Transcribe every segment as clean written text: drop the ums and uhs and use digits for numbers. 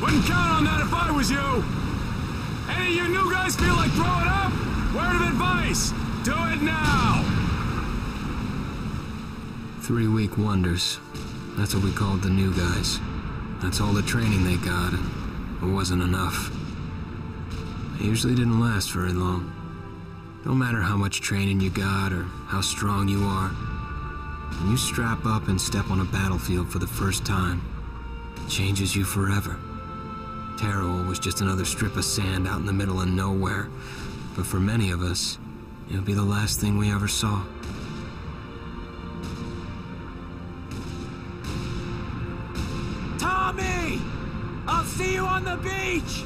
Wouldn't count on that if I was you. Any of you new guys feel like throwing up? Word of advice, do it now! 3-week wonders. That's what we called the new guys. That's all the training they got, and it wasn't enough. They usually didn't last very long. No matter how much training you got or how strong you are, when you strap up and step on a battlefield for the first time, it changes you forever. Terror was just another strip of sand out in the middle of nowhere, but for many of us, it would be the last thing we ever saw. Tommy! I'll see you on the beach!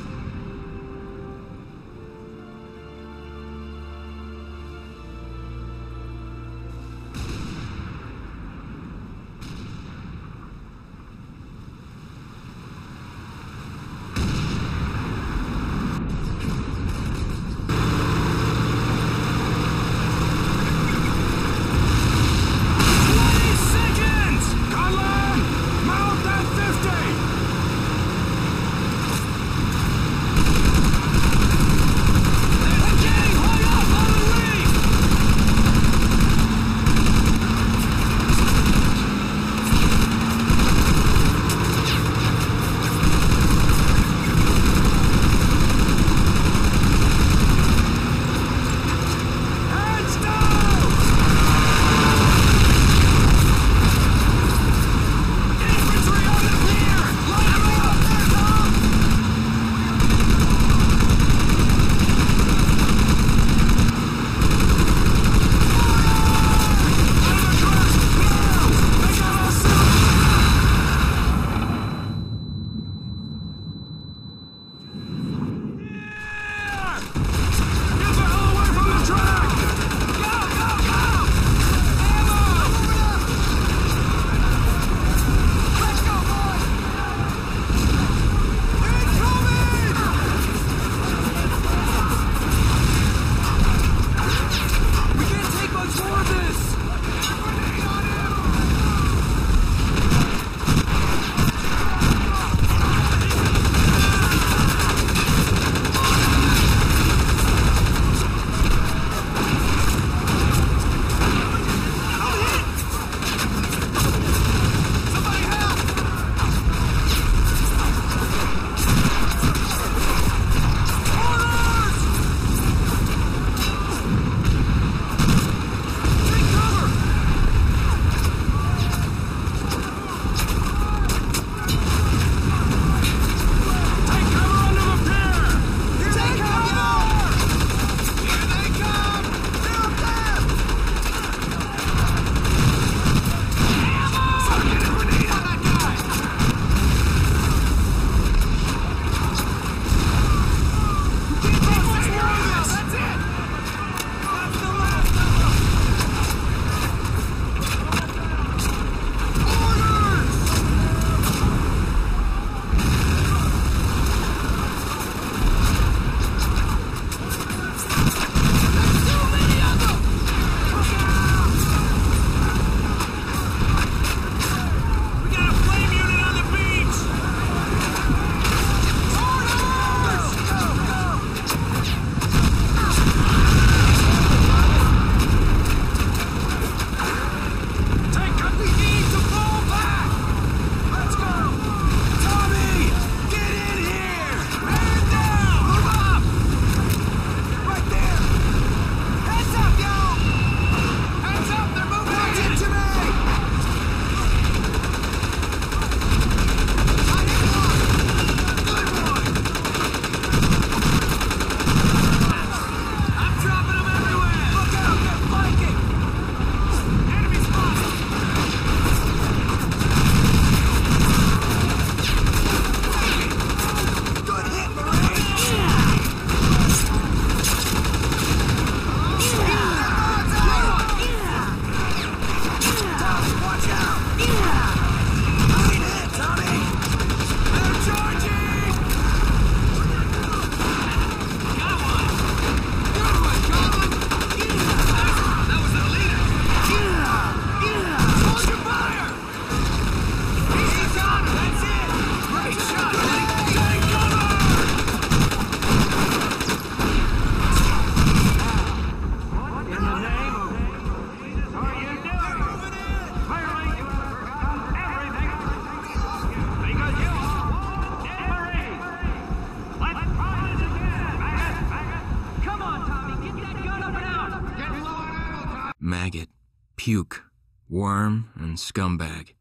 Puke, Worm, and Scumbag.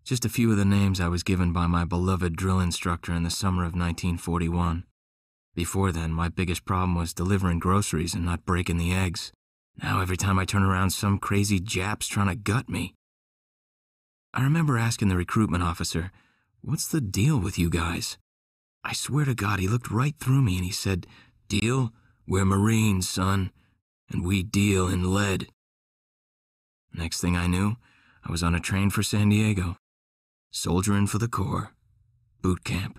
Just a few of the names I was given by my beloved drill instructor in the summer of 1941. Before then, my biggest problem was delivering groceries and not breaking the eggs. Now every time I turn around, some crazy Jap's trying to gut me. I remember asking the recruitment officer, "What's the deal with you guys?" I swear to God, he looked right through me and he said, "Deal? We're Marines, son, and we deal in lead." Next thing I knew, I was on a train for San Diego, soldiering for the Corps, boot camp.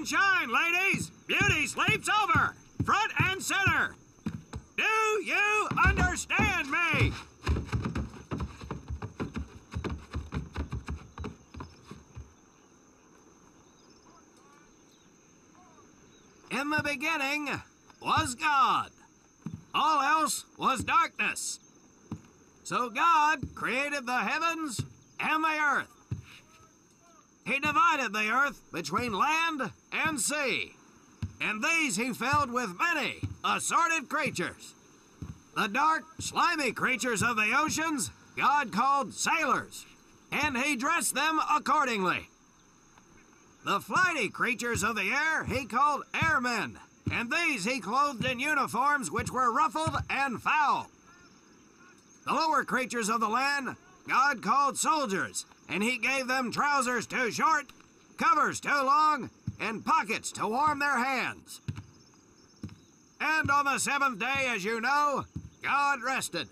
Shine, ladies! Beauty sleeps over! Front and center! Do you understand me? In the beginning was God. All else was darkness. So God created the heavens and the earth. He divided the earth between land and sea, and these he filled with many assorted creatures. The dark, slimy creatures of the oceans God called sailors, and he dressed them accordingly. The flighty creatures of the air he called airmen, and these he clothed in uniforms which were ruffled and foul. The lower creatures of the land God called soldiers, and he gave them trousers too short, covers too long, and pockets to warm their hands. And on the seventh day, as you know, God rested.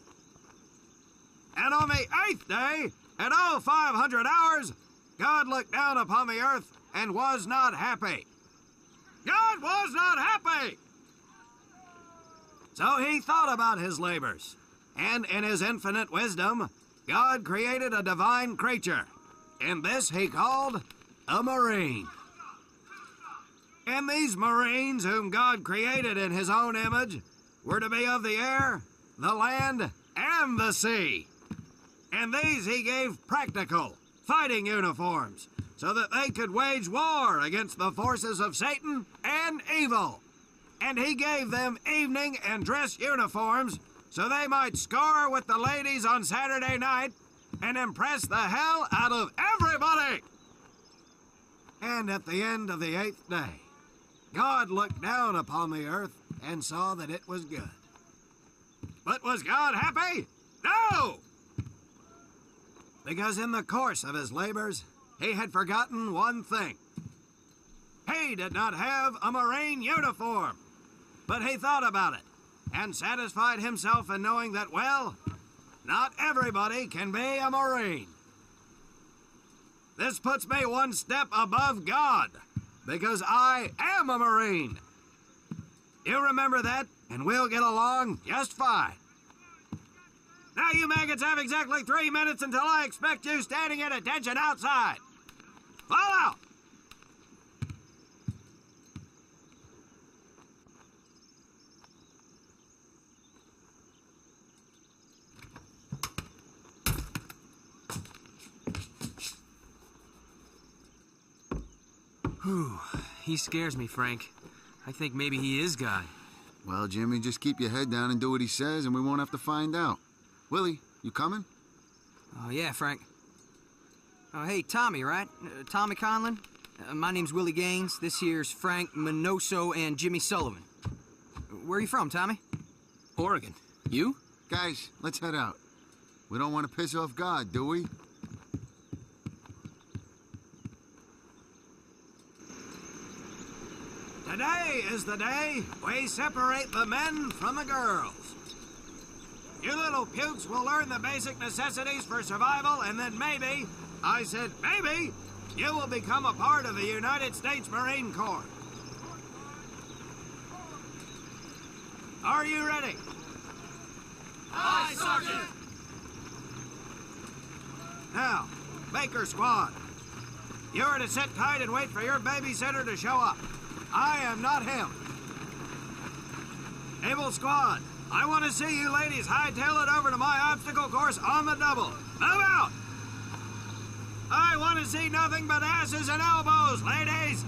And on the eighth day, at all 500 hours, God looked down upon the earth and was not happy. God was not happy! So he thought about his labors, and in his infinite wisdom, God created a divine creature, and this he called a Marine. And these Marines, whom God created in his own image, were to be of the air, the land, and the sea. And these he gave practical, fighting uniforms, so that they could wage war against the forces of Satan and evil. And he gave them evening and dress uniforms, so they might score with the ladies on Saturday night and impress the hell out of everybody. And at the end of the eighth day, God looked down upon the earth and saw that it was good. But was God happy? No! Because in the course of his labors, he had forgotten one thing. He did not have a Marine uniform, but he thought about it and satisfied himself in knowing that, well, not everybody can be a Marine. This puts me one step above God, because I am a Marine. You remember that, and we'll get along just fine. Now you maggots have exactly 3 minutes until I expect you standing at attention outside. Fall out! Whew, he scares me, Frank. I think maybe he is God. Well, Jimmy, just keep your head down and do what he says, and we won't have to find out. Willie, you coming? Oh, yeah, Frank. Oh, hey, Tommy, right? Tommy Conlon? My name's Willie Gaines. This here's Frank Minoso and Jimmy Sullivan. Where are you from, Tommy? Oregon. You? Guys, let's head out. We don't want to piss off God, do we? Today is the day we separate the men from the girls. You little pukes will learn the basic necessities for survival, and then maybe, I said maybe, you will become a part of the United States Marine Corps. Are you ready? Aye, Sergeant! Now, Baker Squad. You are to sit tight and wait for your babysitter to show up. I am not him. Able Squad, I want to see you ladies hightail it over to my obstacle course on the double. Move out! I want to see nothing but asses and elbows, ladies!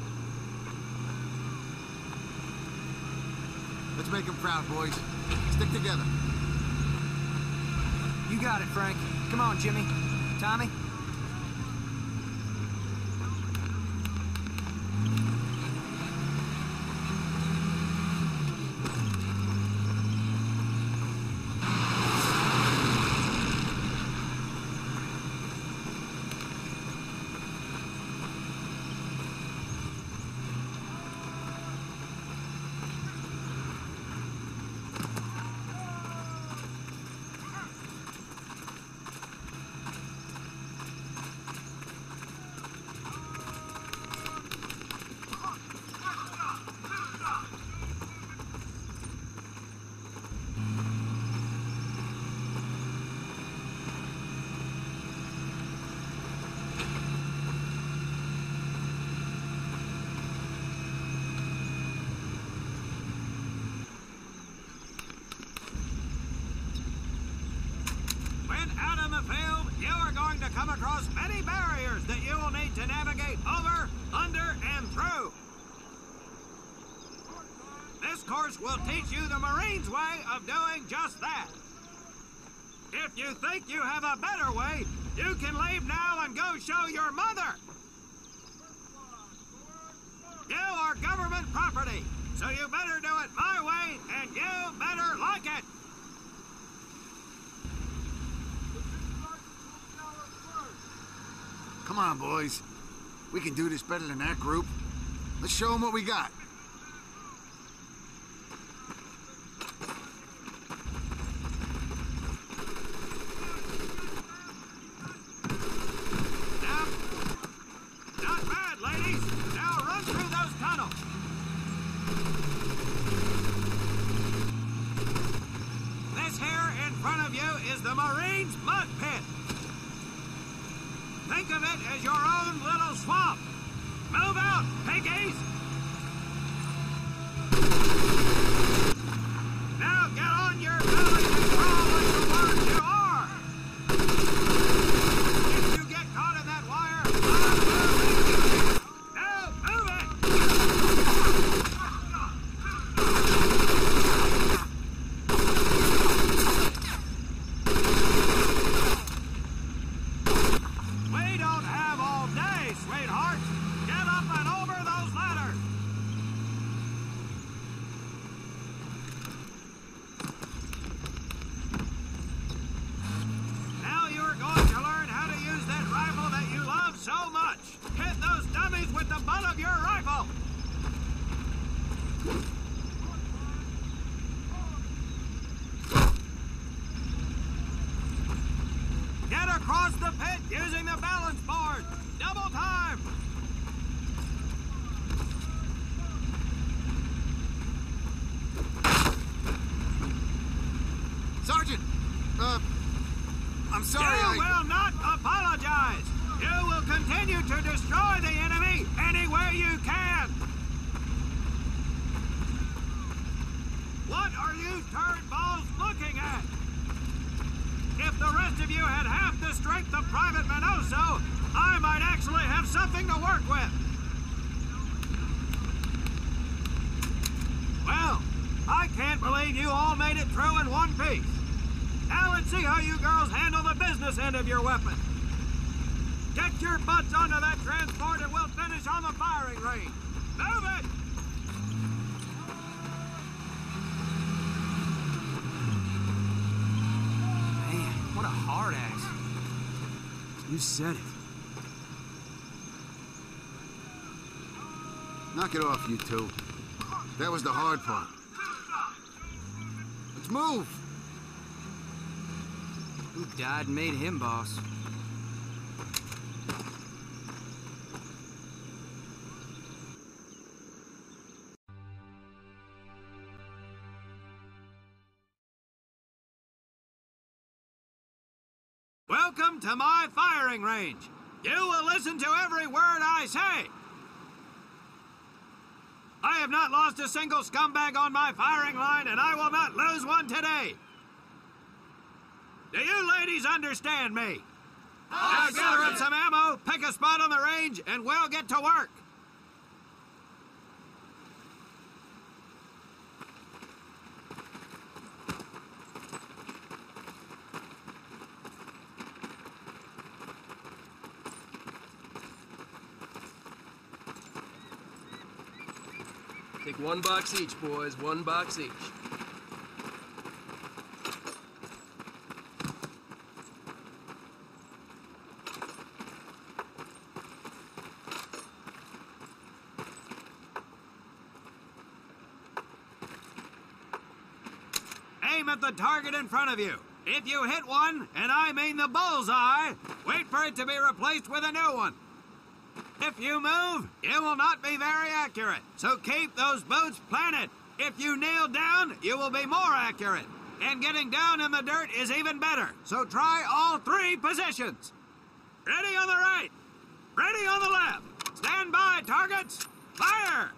Let's make him proud, boys. Stick together. You got it, Frank. Come on, Jimmy. Tommy? Out in the field, you are going to come across many barriers that you will need to navigate over, under, and through. This course will teach you the Marines' way of doing just that. If you think you have a better way, you can leave now and go show your mother. You are government property, so you better do it my way, and you better like it. Come on, boys. We can do this better than that group. Let's show them what we got. Now, not bad, ladies. Now run through those tunnels. This here in front of you is the Marines' mud pit. Think of it as your own little swamp. Move out, piggies! Now get on your belly and crawl like the birds you are! If you get caught in that wire, I'll move it! We don't have all day, sweetheart. Get up and over those ladders. Now you're going to learn how to use that rifle that you love so much. Hit those dummies with the butt of your rifle. Get across the pit using the balance board. Double time. Sergeant! I'm sorry, You will not apologize. You will continue to destroy the enemy any way you can. What are you turnballs looking at? If the rest of you had half the strength of Private Minoso, I might actually have something to work with. Well, I can't believe you all made it through in one piece. Now let's see how you girls handle the business end of your weapon. Get your butts onto that transport and we'll finish on the firing range. Move it! Man, what a hard ass. You said it. Knock it off, you two. That was the hard part. Let's move! Who died and made him boss? Welcome to my firing range. You will listen to every word I say. I have not lost a single scumbag on my firing line, and I will not lose one today. Do you ladies understand me? Now gather up some ammo, pick a spot on the range, and we'll get to work. Take 1 box each, boys. 1 box each. Aim at the target in front of you. If you hit one, and I mean the bullseye, wait for it to be replaced with a new one. If you move, it will not be very accurate, so keep those boots planted. If you kneel down, you will be more accurate. And getting down in the dirt is even better, so try all 3 positions. Ready on the right, ready on the left. Stand by, targets. Fire!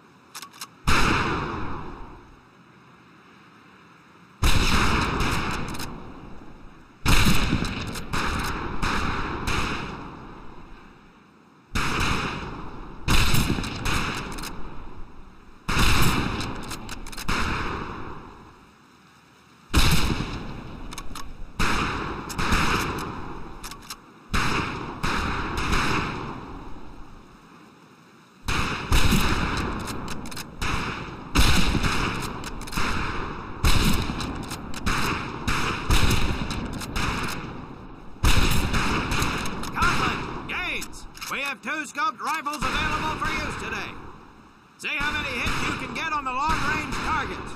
We have 2 scoped rifles available for use today. See how many hits you can get on the long-range targets.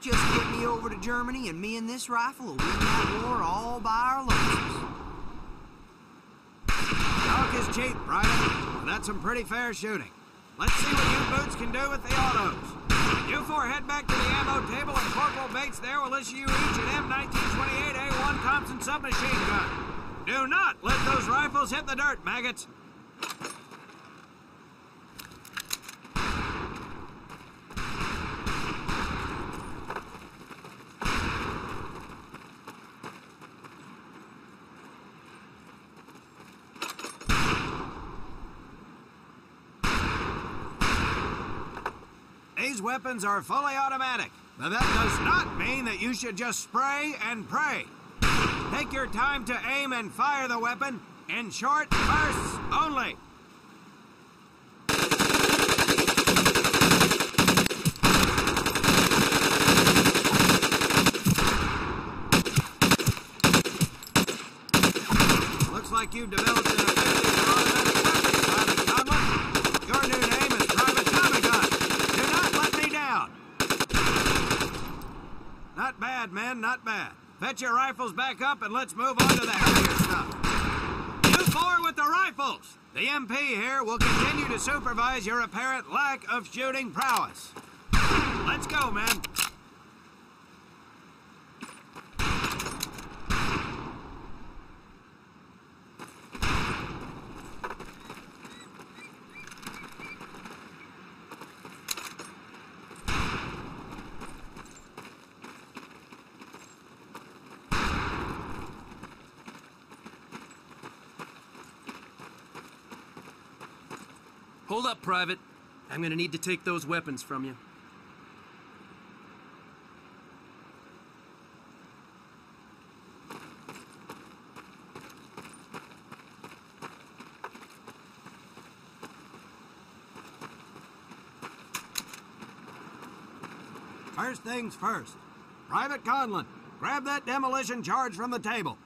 Just get me over to Germany and me and this rifle will win that war all by our lonesome. Talk is cheap, Private, but that's some pretty fair shooting. Let's see what you boots can do with the autos. You 4 head back to the ammo table and Corporal Bates there will issue you each an M1928A1 Thompson submachine gun. Do not let those rifles hit the dirt, maggots. These weapons are fully automatic, but that does not mean that you should just spray and pray. Take your time to aim and fire the weapon in short bursts only. Looks like you've developed an ability to automatic weapons, Private Conlon. Your new name is Private Tommy Gun. Do not let me down. Not bad, men, not bad. Fetch your rifles back up and let's move on to the heavier stuff. You 4 with the rifles. The MP here will continue to supervise your apparent lack of shooting prowess. Let's go, men. Hold up, Private. I'm gonna need to take those weapons from you. First things first. Private Conlon, grab that demolition charge from the table.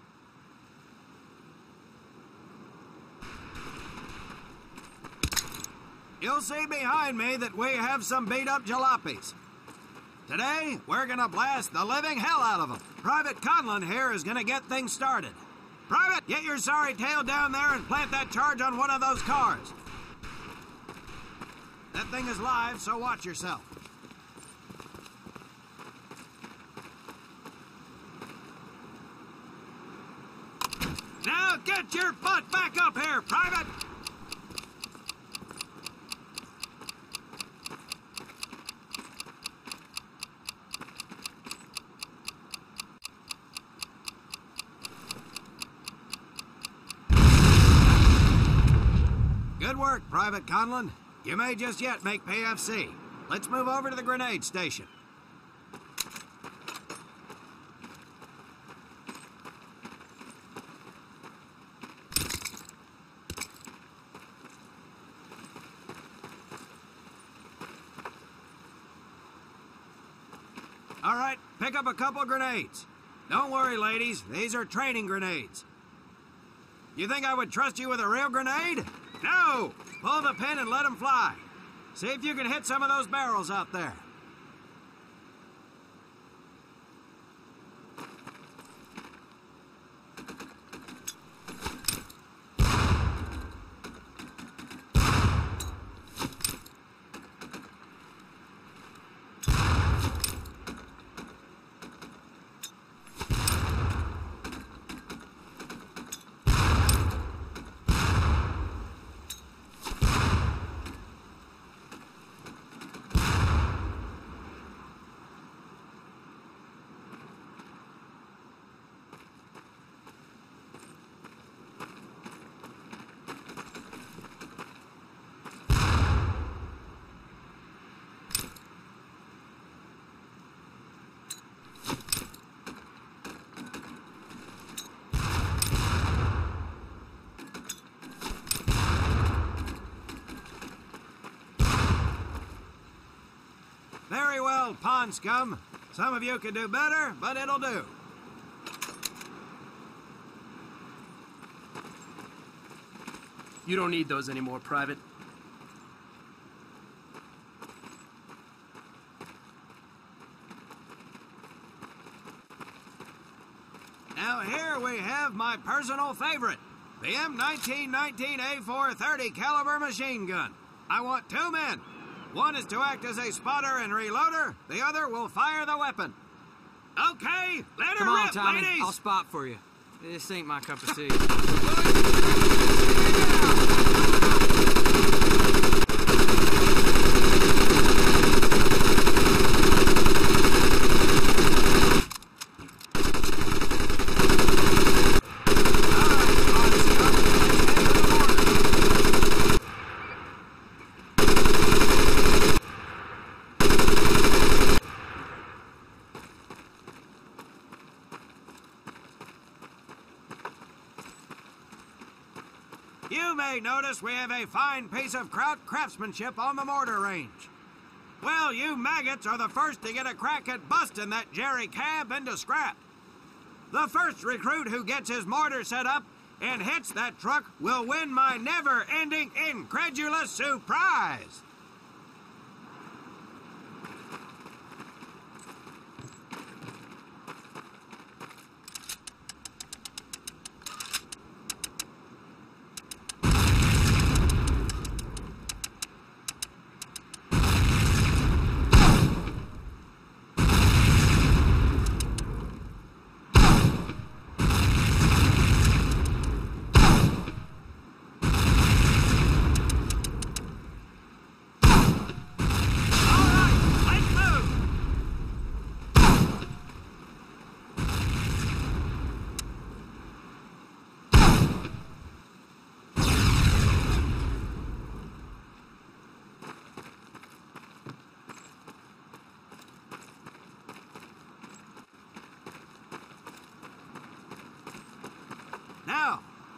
You'll see behind me that we have some beat-up jalopies. Today, we're gonna blast the living hell out of them. Private Conlon here is gonna get things started. Private, get your sorry tail down there and plant that charge on one of those cars. That thing is live, so watch yourself. Now get your butt back up here, Private! Good work, Private Conlon. You may just yet make PFC. Let's move over to the grenade station. All right, pick up a couple grenades. Don't worry, ladies. These are training grenades. You think I would trust you with a real grenade? No! Pull the pin and let them fly. See if you can hit some of those barrels out there. Very well, pond scum. Some of you could do better, but it'll do. You don't need those anymore, Private. Now here we have my personal favorite, the M1919A4 30 caliber machine gun. I want 2 men. One is to act as a spotter and reloader. The other will fire the weapon. Okay, let her Come on, rip, Tommy. ladies! I'll spot for you. This ain't my cup of tea. You may notice we have a fine piece of Kraut craftsmanship on the mortar range. Well, you maggots are the first to get a crack at busting that Jerry cab into scrap. The first recruit who gets his mortar set up and hits that truck will win my never-ending incredulous surprise.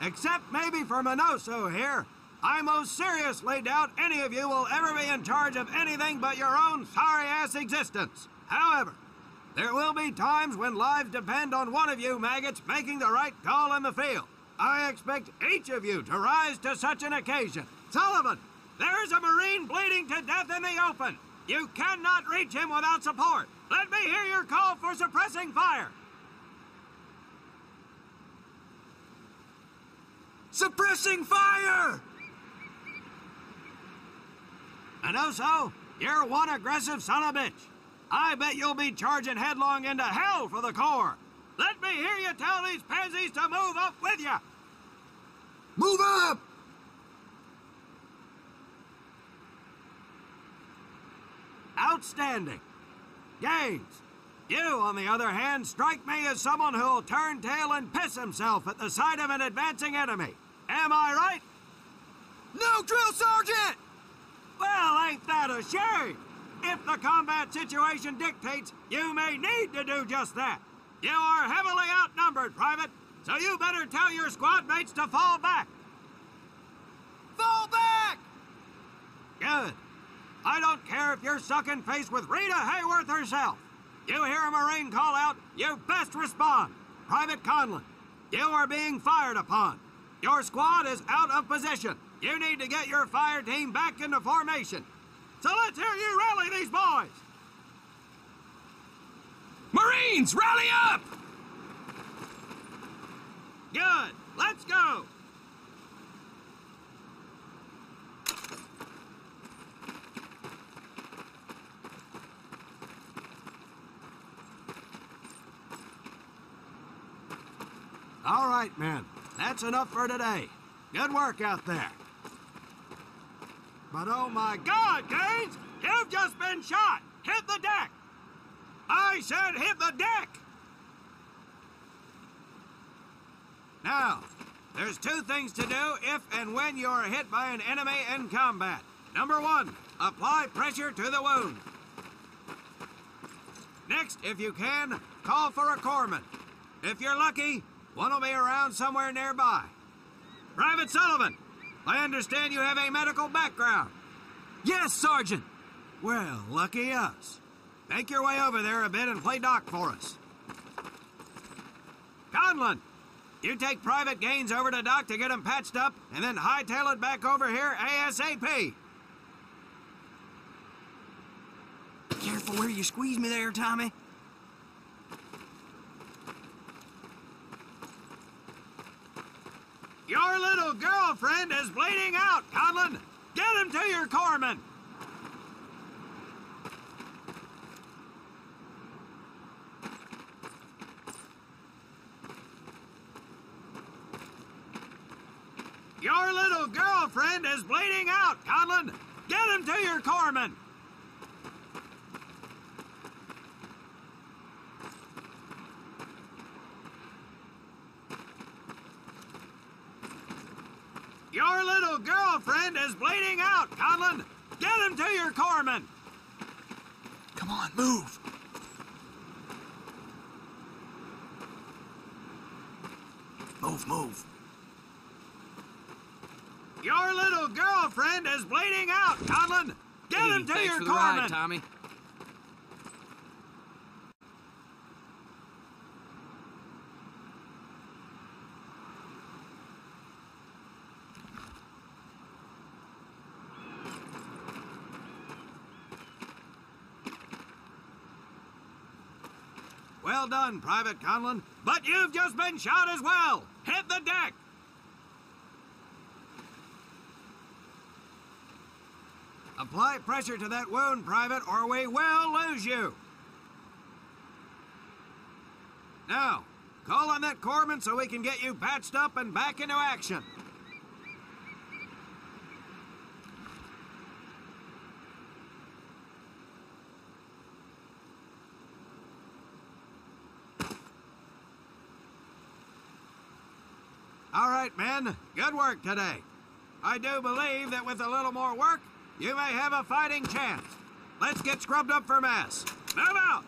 Except maybe for Minoso here. I most seriously doubt any of you will ever be in charge of anything but your own sorry-ass existence. However, there will be times when lives depend on one of you maggots making the right call in the field. I expect each of you to rise to such an occasion. Sullivan, there's a Marine bleeding to death in the open. You cannot reach him without support. Let me hear your call for suppressing fire. Suppressing fire! Minoso, you're one aggressive son of a bitch. I bet you'll be charging headlong into hell for the Corps. Let me hear you tell these pansies to move up with you. Move up! Outstanding. Gaines, you, on the other hand, strike me as someone who'll turn tail and piss himself at the sight of an advancing enemy. Am I right? No, drill sergeant! Well, ain't that a shame? If the combat situation dictates, you may need to do just that. You are heavily outnumbered, Private, so you better tell your squad mates to fall back. Fall back! Good. I don't care if you're sucking face with Rita Hayworth herself. You hear a Marine call out, you best respond. Private Conlon, you are being fired upon. Your squad is out of position. You need to get your fire team back into formation. So let's hear you rally these boys. Marines, rally up! Good. Let's go. All right, men. That's enough for today. Good work out there. But oh my God, Gaines! You've just been shot! Hit the deck! I said hit the deck! Now, there's two things to do if and when you're hit by an enemy in combat. Number one, apply pressure to the wound. Next, if you can, call for a corpsman. If you're lucky, one will be around somewhere nearby. Private Sullivan, I understand you have a medical background. Yes, Sergeant. Well, lucky us. Make your way over there a bit and play doc for us. Conlon, you take Private Gaines over to doc to get him patched up, and then hightail it back over here ASAP. Careful where you squeeze me there, Tommy. Your little girlfriend is bleeding out, Conlon. Get him to your corpsman. Your little girlfriend is bleeding out, Conlon. Get him to your corpsman. Your little girlfriend is bleeding out, Conlon. Get him to your corpsman. Come on, move. Move. Your little girlfriend is bleeding out, Conlon. Get him to your corpsman. Tommy. Well done, Private Conlon, but you've just been shot as well. Hit the deck. Apply pressure to that wound, Private, or we will lose you. Now, call on that corpsman so we can get you patched up and back into action. All right, men. Good work today. I do believe that with a little more work, you may have a fighting chance. Let's get scrubbed up for mass. Move out!